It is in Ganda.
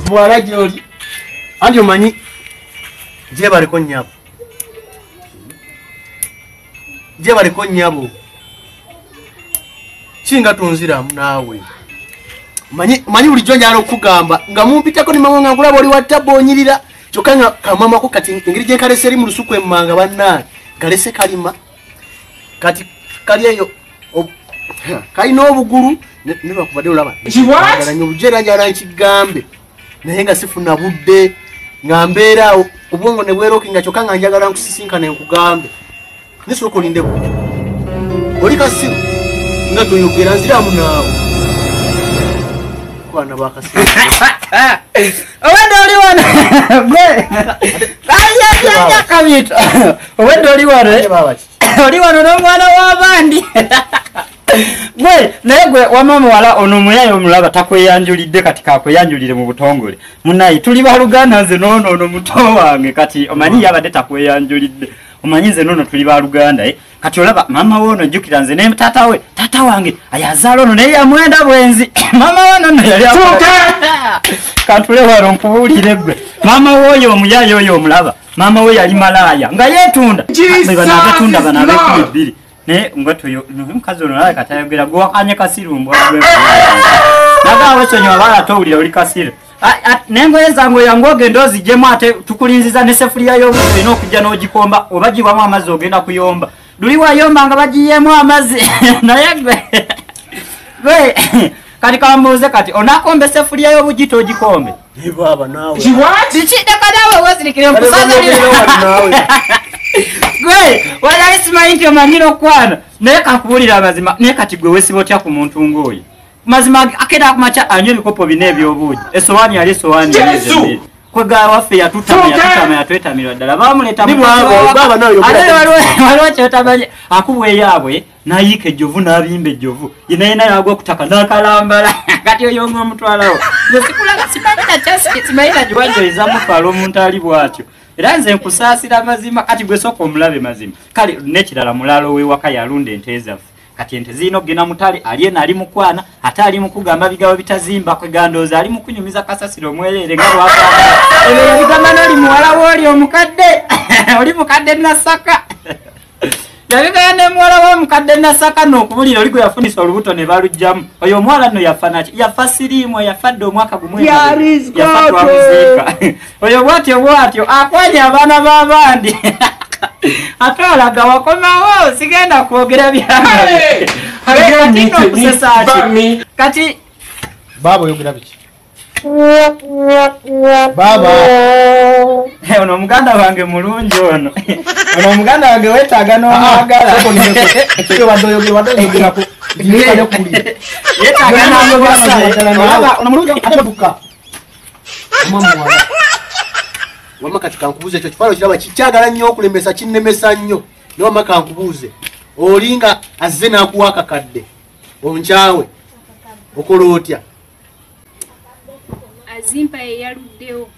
Bwala joli. Andi omanyi je baliko nnyabo. Je baliko nnyabo. Kinga tunziramu naawe. Manyi bulijjo njalo okugamba nga mumpitako ni mama ngulaba oli wattabo onyirira. Kyokka kamama ko kati engeri gye kalese eri mu lusuku emmanga bannange. Kalese kalima. Kati kali eyo kalina obugulu ne bakubadde olaba. Ngala obujera njala nkigambe. Naye nga sifuna budde nga mbeera obwongo ne bwerokinga kyokka nga njagala nkusisinkana enkugambe. Nesobola olinde kujja. Oli kasimu nga toyogera nziramu naawe. Kwana bakasimu. Owendo oli wano. Aya kabito. Owendo oli wano. Oli wano n'omwana w'abandi. Gwe naye gwe wamama wala ono muyayo omulaba takweyanjulidde kati kakweyanjulire mu butongole. Munayi tuli baluganda nze n'ono ono muto wange kati omanyi yabadde takweyanjulidde. Omanyi nze n'ono tuli baluganda kati olaba mama wono jjukira nze ne tata wange ayazaala ono naye yamwenda bwenzi. Mama wono no yali kantule wano nkubuulire gwe mama woyo omuyayo oyo omulaba mama we yali malaaya nga yeetunda banatunda banabe 2 ne ngoto yo mukazi ono naye katayogera gwe wakanye kasirumbo nagawe sonyo abala towulira oli kasiro nengoye zangu yangu ogenda ozijjemu ate tukulinziza ne sefuliya y'obuso ino okujja n'ogikomba oba gibwamu amazzi ogenda kuyomba luli wayomba nga bagiyemu amazzi naye gwe kati kambuuze kati onakombe sefuliya y'obugito ogikombe Baba nawe. Bichida kadawe wazirikire mkusaza nawe. Gwe wala isima inti omanyiro kwana naye kakubulira amazima naye kati gwe wesibotya ku muntu ngoyi mazima akeda kumacha anyo bikopo bine by'obuji esowani yali esowani yali kwega waffe yatutama yatwetamira ddala bamuleta baba nawe waliwo kyotamanye akubwe yabwe nayike jovu nabimbe jovu yena yagwa kutaka nakalambala kati oyo ng'omutwalawo nsikulaga simanyi chasi simanyi jiwanjo izamutwala omuntu ali bwatyo era nze nkusaasira mazima kati gwe soko omulabe mazima kale nekirala mulalo we waka yalunde ente zaffe kati ente zino gena mutale aliena ali mukwana ate ali mukugamba bigawo bitazimba kwegandoza ali mukunyumiza kasasiro mwelere nga lwaka ebyo bigamba nali muwala woli omukadde oli mukadde nasaka yabiga ne mwala wa mukadde nasaka n'okubulira oli gwe yafunisa olubuto ne balujjamu oyo omwala no yafana yafa sirimu yafadde omwaka gumwe yafa oyo bwatyo akwanya abaana b'abandi atolaga wakomawo sigenda kwogera byange kati baba oyogera biki baba ono omuganda wange mulungi ono omuganda wange wetaaga n'omwagala yetaaga n'omwagala wama kati kankubuuze ekyo kifaananyi kiraba kikyagala nnyo okulembesa kinnemesa nnyo ne wama kankubuuze olinga azze n'akuwa akakadde onkyawe okola otya azimpa eyaluddewo